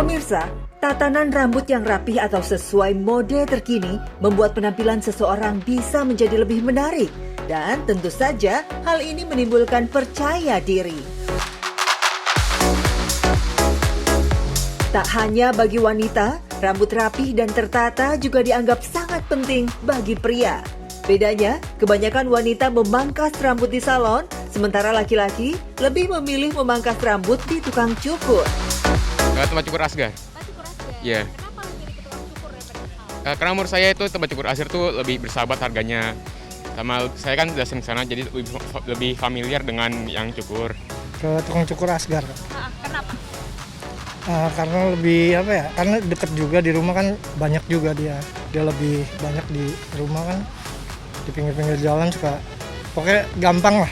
Pemirsa, tatanan rambut yang rapih atau sesuai mode terkini membuat penampilan seseorang bisa menjadi lebih menarik. Dan tentu saja hal ini menimbulkan percaya diri. Tak hanya bagi wanita, rambut rapih dan tertata juga dianggap sangat penting bagi pria. Bedanya, kebanyakan wanita memangkas rambut di salon, sementara laki-laki lebih memilih memangkas rambut di tukang cukur. Tempat cukur Asgar. Iya. Kenapa memilih ke tukang cukur daripada ke salon? Karena menurut saya itu tempat cukur Asgar tuh lebih bersahabat harganya. Sama saya kan udah sering sana jadi lebih familiar dengan yang cukur. Ke tukang cukur Asgar. Kenapa? Karena lebih karena deket juga di rumah kan, banyak juga dia lebih banyak di rumah kan, di pinggir-pinggir jalan suka, pokoknya gampang lah.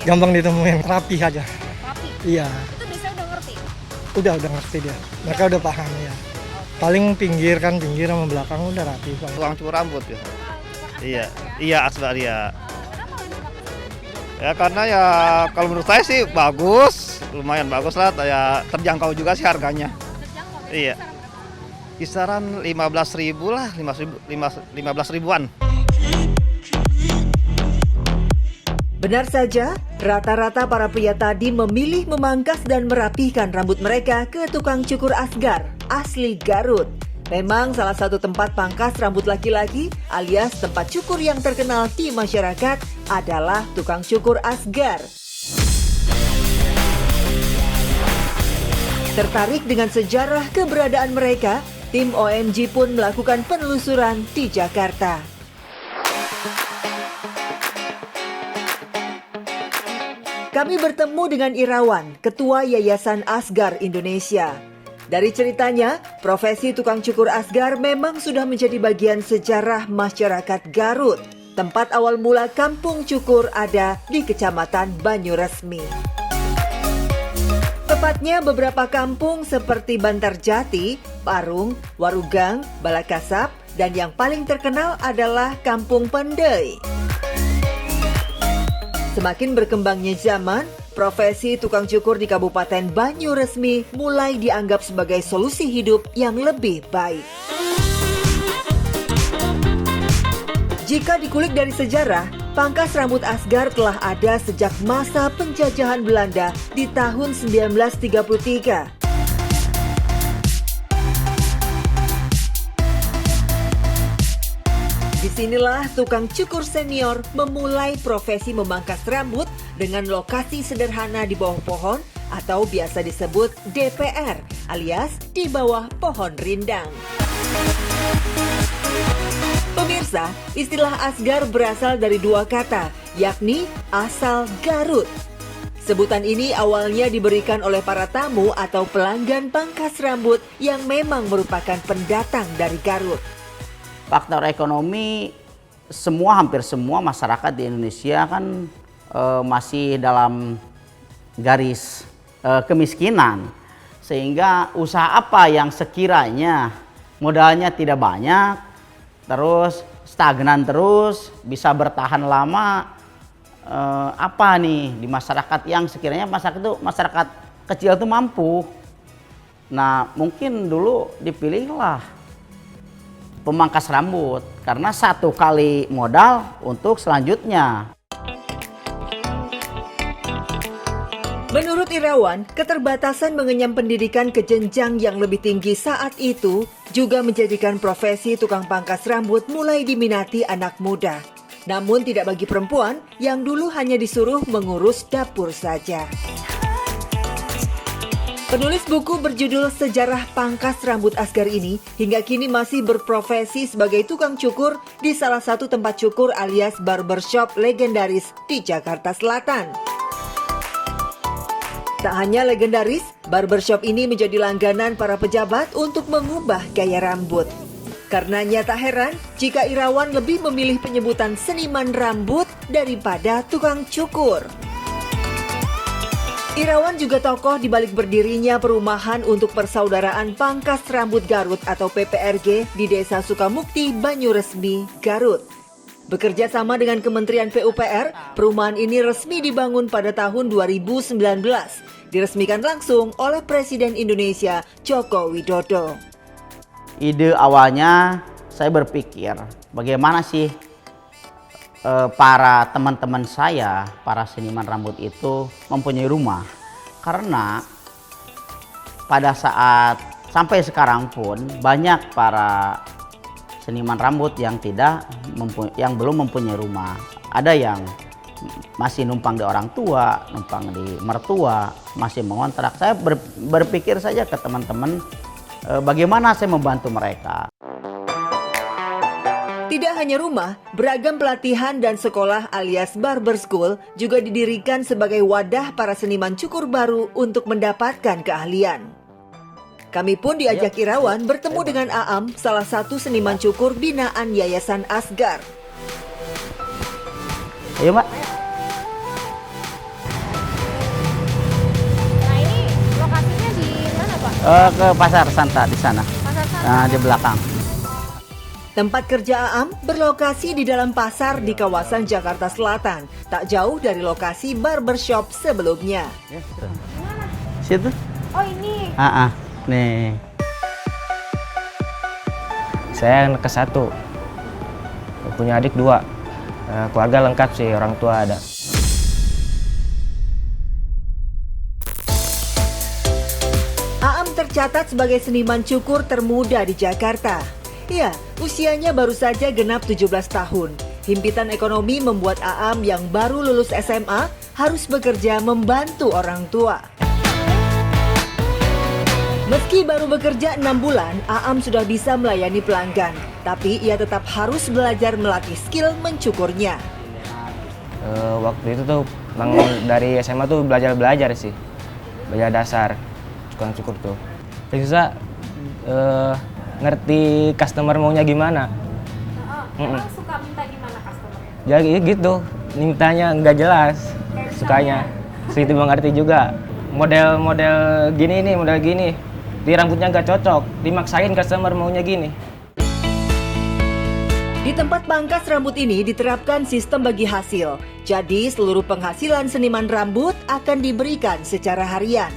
Gampang ditemuin, rapi aja. Rapi? Iya. Itu biasanya udah ngerti? Udah ngerti dia, mereka udah paham ya. Paling pinggir sama belakang udah rapi. Tukang cukur rambut ya. Iya Asgar ya. Kenapa lebih suka ke sana? Ya karena ya kalau menurut saya sih bagus, lumayan bagus lah, ya terjangkau juga sih harganya. Terjangkau? Iya. Kisaran 15.000 lah, 15 ribuan. Benar saja, rata-rata para pria tadi memilih memangkas dan merapihkan rambut mereka ke tukang cukur Asgar, asli Garut. Memang salah satu tempat pangkas rambut laki-laki alias tempat cukur yang terkenal di masyarakat adalah tukang cukur Asgar. Tertarik dengan sejarah keberadaan mereka, tim OMG pun melakukan penelusuran di Jakarta. Kami bertemu dengan Irawan, Ketua Yayasan Asgar Indonesia. Dari ceritanya, profesi tukang cukur Asgar memang sudah menjadi bagian sejarah masyarakat Garut. Tempat awal mula kampung cukur ada di Kecamatan Banyuresmi. Tepatnya beberapa kampung seperti Bantarjati, Parung, Warugang, Balakasap, dan yang paling terkenal adalah Kampung Pendei. Semakin berkembangnya zaman, profesi tukang cukur di Kabupaten Banyuresmi mulai dianggap sebagai solusi hidup yang lebih baik. Jika dikulik dari sejarah, pangkas rambut Asgar telah ada sejak masa penjajahan Belanda di tahun 1933. Disinilah tukang cukur senior memulai profesi memangkas rambut dengan lokasi sederhana di bawah pohon atau biasa disebut DPR alias di bawah pohon rindang. Pemirsa, istilah Asgar berasal dari dua kata, yakni asal Garut. Sebutan ini awalnya diberikan oleh para tamu atau pelanggan pangkas rambut yang memang merupakan pendatang dari Garut. Faktor ekonomi, hampir semua masyarakat di Indonesia kan masih dalam garis kemiskinan. Sehingga usaha apa yang sekiranya modalnya tidak banyak, terus stagnan terus, bisa bertahan lama, apa nih di masyarakat yang sekiranya masyarakat kecil itu mampu. Nah mungkin dulu dipilihlah pemangkas rambut karena satu kali modal untuk selanjutnya. Menurut Irawan, keterbatasan mengenyam pendidikan ke jenjang yang lebih tinggi saat itu juga menjadikan profesi tukang pangkas rambut mulai diminati anak muda. Namun tidak bagi perempuan yang dulu hanya disuruh mengurus dapur saja. Penulis buku berjudul Sejarah Pangkas Rambut Asgar ini hingga kini masih berprofesi sebagai tukang cukur di salah satu tempat cukur alias barbershop legendaris di Jakarta Selatan. Tak hanya legendaris, barbershop ini menjadi langganan para pejabat untuk mengubah gaya rambut. Karenanya tak heran jika Irawan lebih memilih penyebutan seniman rambut daripada tukang cukur. Irawan juga tokoh di balik berdirinya Perumahan untuk Persaudaraan Pangkas Rambut Garut atau PPRG di Desa Sukamukti, Banyuresmi, Garut. Bekerja sama dengan Kementerian PUPR, perumahan ini resmi dibangun pada tahun 2019. diresmikan langsung oleh Presiden Indonesia Joko Widodo. Ide awalnya saya berpikir bagaimana sih para teman-teman saya, para seniman rambut itu mempunyai rumah. Karena pada saat sampai sekarang pun banyak para seniman rambut yang belum mempunyai rumah. Ada yang masih numpang di orang tua, numpang di mertua, masih mengontrak. Saya berpikir saja ke teman-teman bagaimana saya membantu mereka. Tidak hanya rumah, beragam pelatihan dan sekolah alias barber school juga didirikan sebagai wadah para seniman cukur baru untuk mendapatkan keahlian. Kami pun diajak Irawan bertemu dengan Aam, salah satu seniman cukur binaan Yayasan Asgar. Ayo Mbak. Nah ini lokasinya di mana Pak? Ke Pasar Santa di sana. Pasar Santa. Nah, di belakang. Tempat kerja Aam berlokasi di dalam pasar di kawasan Jakarta Selatan, tak jauh dari lokasi barbershop sebelumnya. Situ? Oh ini. Nih. Saya anak ke-1, punya adik 2, keluarga lengkap sih, orang tua ada. Aam tercatat sebagai seniman cukur termuda di Jakarta. Ya, usianya baru saja genap 17 tahun. Himpitan ekonomi membuat Aam yang baru lulus SMA harus bekerja membantu orang tua. Meski baru bekerja 6 bulan, Aam sudah bisa melayani pelanggan. Tapi ia tetap harus belajar melatih skill mencukurnya. Waktu itu tuh dari SMA tuh belajar sih, belajar dasar cukur tuh. Terus susah ngerti customer maunya gimana. Emang suka minta gimana customernya? Ya gitu, mintanya nggak jelas, sukanya. Situ mengerti juga. Model gini nih, model gini. Di rambutnya nggak cocok, dimaksain customer maunya gini. Di tempat pangkas rambut ini diterapkan sistem bagi hasil. Jadi seluruh penghasilan seniman rambut akan diberikan secara harian.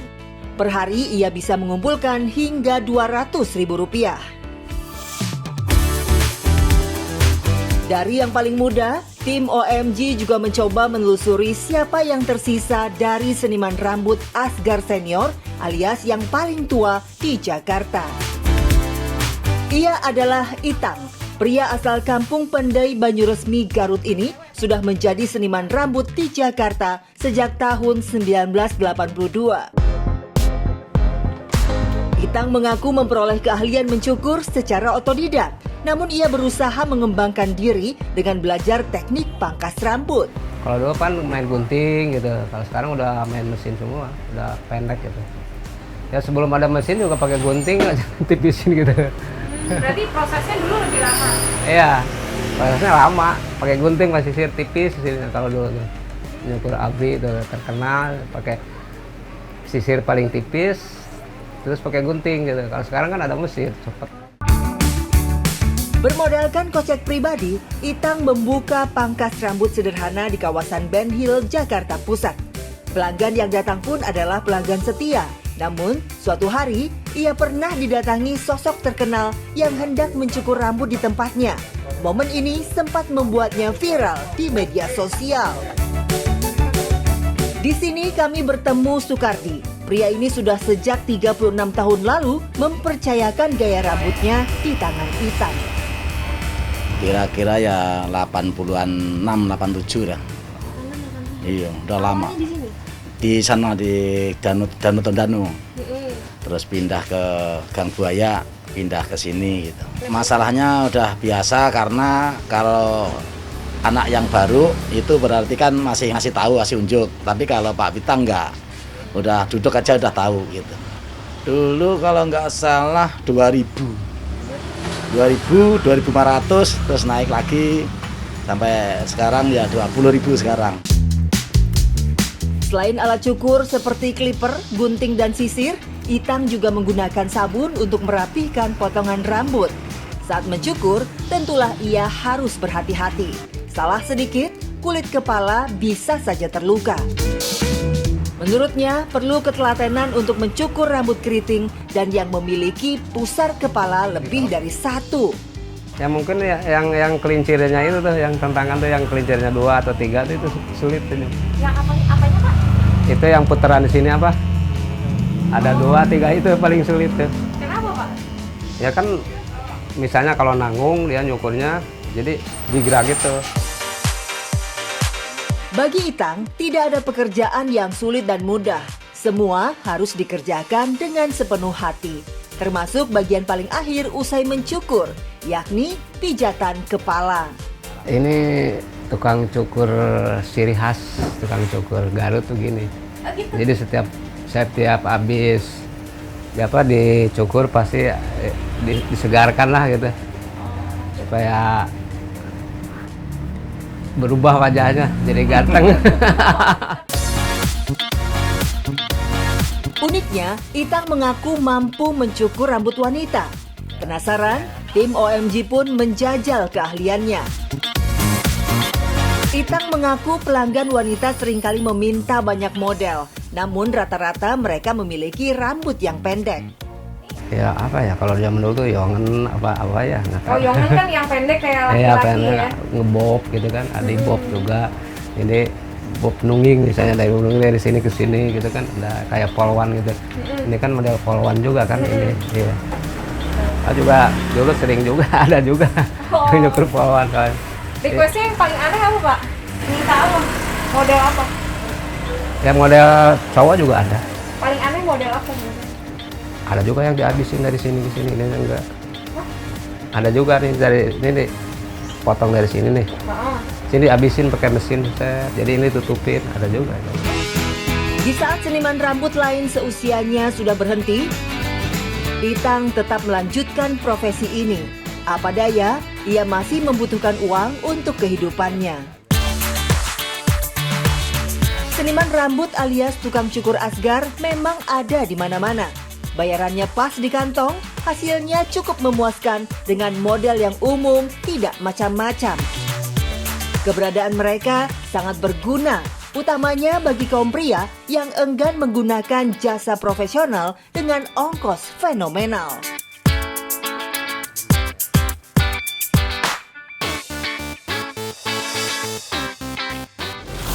Per hari ia bisa mengumpulkan hingga Rp200.000. Dari yang paling muda, tim OMG juga mencoba menelusuri siapa yang tersisa dari seniman rambut Asgar Senior alias yang paling tua di Jakarta. Ia adalah Itang. Pria asal kampung Pendai Banyuresmi, Garut ini sudah menjadi seniman rambut di Jakarta sejak tahun 1982. Itang mengaku memperoleh keahlian mencukur secara otodidak, namun ia berusaha mengembangkan diri dengan belajar teknik pangkas rambut. Kalau dulu kan main gunting gitu, kalau sekarang udah main mesin semua, udah pendek gitu. Ya sebelum ada mesin juga pakai gunting, tipisin gitu. Berarti prosesnya dulu lebih lama? Iya, prosesnya lama, pakai gunting masih sisir tipis, kalau dulu tuh. Nyukur abri itu terkenal, pakai sisir paling tipis, terus pakai gunting gitu. Kalau sekarang kan ada mesin, cepet. Bermodalkan kocek pribadi, Itang membuka pangkas rambut sederhana di kawasan Ben Hill, Jakarta Pusat. Pelanggan yang datang pun adalah pelanggan setia. Namun, suatu hari ia pernah didatangi sosok terkenal yang hendak mencukur rambut di tempatnya. Momen ini sempat membuatnya viral di media sosial. Di sini kami bertemu Sukardi. Pria ini sudah sejak 36 tahun lalu mempercayakan gaya rambutnya di tangan Itang. Kira-kira ya 86, 87 ya. Iya, udah lama. Di sana di Danu. Terus pindah ke Gang Buaya, pindah ke sini gitu. Masalahnya udah biasa karena kalau anak yang baru itu berarti kan masih ngasih tahu, masih unjuk. Tapi kalau Pak Pita enggak. Udah duduk aja udah tahu gitu. Dulu kalau nggak salah 2000, 2.500, terus naik lagi sampai sekarang ya 20.000 sekarang. Selain alat cukur seperti clipper, gunting dan sisir, Itang juga menggunakan sabun untuk merapihkan potongan rambut. Saat mencukur, tentulah ia harus berhati-hati. Salah sedikit, kulit kepala bisa saja terluka. Menurutnya, perlu ketelatenan untuk mencukur rambut keriting dan yang memiliki pusar kepala lebih dari satu. Ya mungkin ya, yang kelincirnya itu tuh, yang tantangan tuh yang kelincirnya 2 atau 3 itu sulit tuh. Yang apanya Pak? Itu yang putaran di sini apa? Ada 2, 3 itu paling sulit tuh. Kenapa Pak? Ya kan misalnya kalau nanggung dia nyukurnya jadi digerak gitu. Bagi Itang, tidak ada pekerjaan yang sulit dan mudah. Semua harus dikerjakan dengan sepenuh hati. Termasuk bagian paling akhir usai mencukur, yakni pijatan kepala. Ini tukang cukur ciri khas, tukang cukur Garut tuh gini. Jadi setiap habis dicukur pasti disegarkan lah gitu. Supaya berubah wajahnya jadi ganteng. Uniknya, Itang mengaku mampu mencukur rambut wanita. Penasaran? Tim OMG pun menjajal keahliannya. Itang mengaku pelanggan wanita seringkali meminta banyak model, namun rata-rata mereka memiliki rambut yang pendek. Ya apa ya, kalau zaman dulu tuh yongen apa ya nggak tahu. Oh, yongen kan yang pendek kayak laki-laki ya. pendek, Ngebob gitu kan, ada bob juga. Ini bob nungging misalnya dari sini ke sini gitu kan, ada kayak polwan gitu. Ini kan model polwan juga kan ini. Iya. Juga dulu sering juga ada juga nyukur polwan kan. Requestnya yang paling aneh apa Pak? Minta apa? Model apa? Ya model cowok juga ada. Paling aneh model apa? Ada juga yang dihabisin dari sini ke sini, ini enggak. Ada juga nih dari ini potong dari sini nih. Sini habisin pakai mesin, jadi ini tutupin, ada juga. Di saat seniman rambut lain seusianya sudah berhenti, Itang tetap melanjutkan profesi ini. Apa daya, ia masih membutuhkan uang untuk kehidupannya. Seniman rambut alias tukang cukur Asgar memang ada di mana-mana. Bayarannya pas di kantong, hasilnya cukup memuaskan dengan model yang umum, tidak macam-macam. Keberadaan mereka sangat berguna, utamanya bagi kaum pria yang enggan menggunakan jasa profesional dengan ongkos fenomenal.